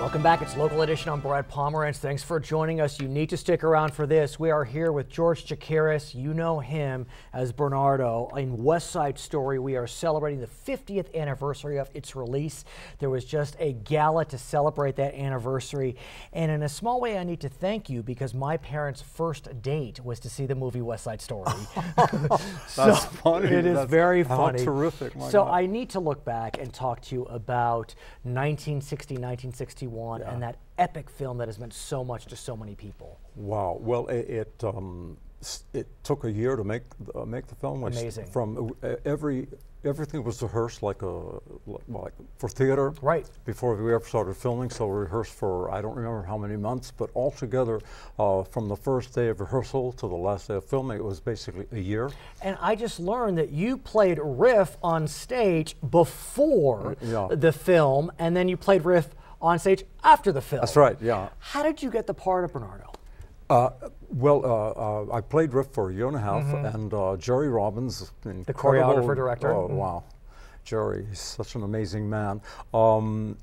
Welcome back. It's Local Edition. I'm Brad Pomerance. Thanks for joining us. You need to stick around for this. We are here with George Chakiris. You know him as Bernardo. In West Side Story, we are celebrating the 50th anniversary of its release. There was just a gala to celebrate that anniversary. And in a small way, I need to thank you because my parents' first date was to see the movie West Side Story. That's funny. It is very funny. How terrific. So I need to look back and talk to you about 1960, 1961. And that epic film that has meant so much to so many people. Wow. Well, it took a year to make the film. Amazing. From everything was rehearsed like for theater. Right. Before we ever started filming, so we rehearsed for I don't remember how many months, but altogether, from the first day of rehearsal to the last day of filming, it was basically a year. And I just learned that you played Riff on stage before the film, and then you played Riff on stage after the film. That's right, yeah. How did you get the part of Bernardo? I played Riff for a year and a half, and Jerry Robbins, the choreographer director. Oh, wow. Jerry, he's such an amazing man. I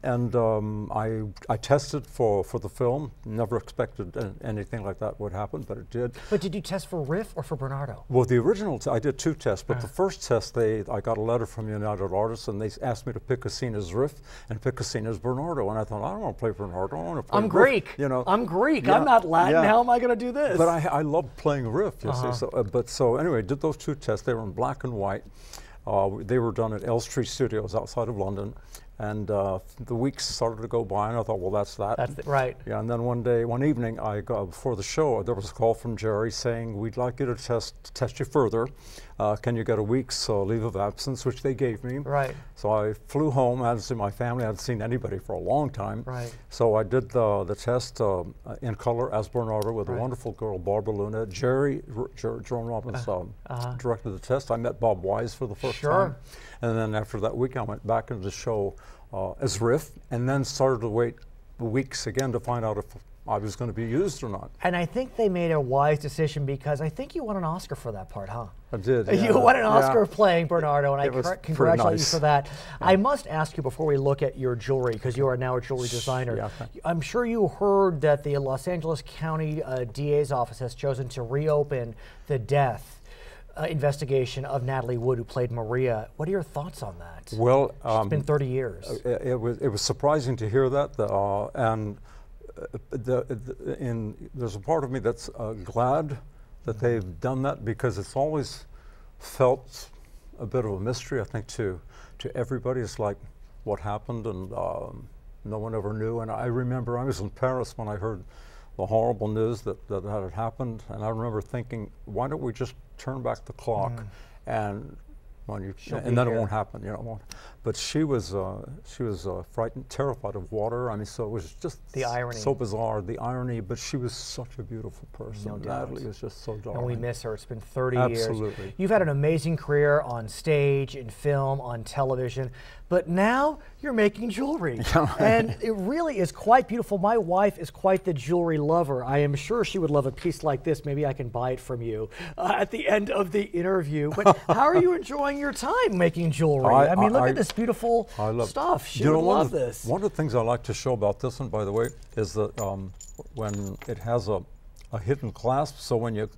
tested for the film. Never expected anything like that would happen, but it did. But did you test for Riff or for Bernardo? Well, the original, I did 2 tests, but the first test, I got a letter from United Artists, and they asked me to pick a scene as Riff and pick a scene as Bernardo. And I thought, I don't want to play Bernardo, I want to play I'm Greek. You know, I'm Greek. Yeah, I'm not Latin. yeah. How am I going to do this? But I love playing Riff, you see. So anyway, did those 2 tests. They were in black and white. They were done at Elstree Studios outside of London, and the weeks started to go by, and I thought, well, that's that. That's right. Yeah, and then one evening, before the show, there was a call from Jerry saying, we'd like you to test you further. Can you get a week's leave of absence, which they gave me. Right. So I flew home. I hadn't seen my family. I hadn't seen anybody for a long time. Right. So I did the test in color as Bernardo with a wonderful girl, Barbara Luna. Jerome Robbins directed the test. I met Bob Wise for the first time. And then after that week, I went back into the show as Riff, and then started to wait weeks again to find out if I was going to be used or not. And I think they made a wise decision because I think you won an Oscar for that part, huh? I did. You won an Oscar playing Bernardo, and I congratulate you for that. Yeah. I must ask you before we look at your jewelry, because you are now a jewelry designer. Yeah. I'm sure you heard that the Los Angeles County DA's office has chosen to reopen the death investigation of Natalie Wood, who played Maria. What are your thoughts on that? Well, it's been 30 years. It was surprising to hear that, and there's a part of me that's glad that they've done that, because it's always felt a bit of a mystery, I think, to everybody. It's like what happened, and no one ever knew. And I remember I was in Paris when I heard the horrible news that had happened, and I remember thinking, why don't we just turn back the clock and then it won't happen, you know. It won't. But she was frightened, terrified of water. I mean, so it was just the irony, so bizarre, the irony. But she was such a beautiful person. No doubt. Natalie was just so darling. And we miss her. It's been 30 years. Absolutely. You've had an amazing career on stage, in film, on television, but now you're making jewelry. And it really is quite beautiful. My wife is quite the jewelry lover. I am sure she would love a piece like this. Maybe I can buy it from you at the end of the interview. But how are you enjoying your time making jewelry? I mean, look at this beautiful stuff. She would love this. One of the things I like to show about this one, by the way, is that when it has a hidden clasp, so when you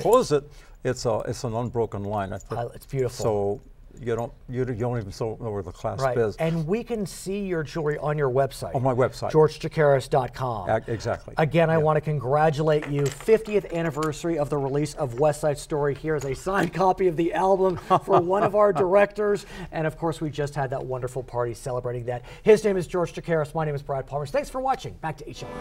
close it, it's an unbroken line. It's beautiful. So you don't even know where the clasp is. And we can see your jewelry on your website. On my website. GeorgeChakiris.com. Exactly. Again, I want to congratulate you. 50th anniversary of the release of West Side Story. Here's a signed copy of the album for one of our directors. And of course, we just had that wonderful party celebrating that. His name is George Chakiris. My name is Brad Pomerance. Thanks for watching. Back to each other.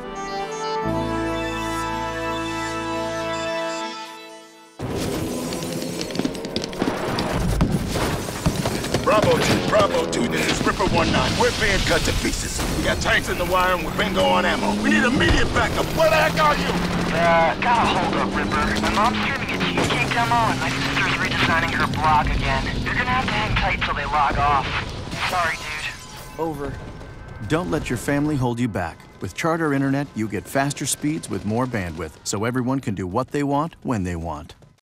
Bravo 2, this is Ripper 19. We're being cut to pieces. We got tanks in the wire and we're bingo on ammo. We need immediate backup. Where the heck are you? Got a hold up, Ripper. My mom's streaming a cheesecake demo and my sister's redesigning her blog again. You're gonna have to hang tight till they log off. Sorry, dude. Over. Don't let your family hold you back. With Charter Internet, you get faster speeds with more bandwidth, so everyone can do what they want, when they want.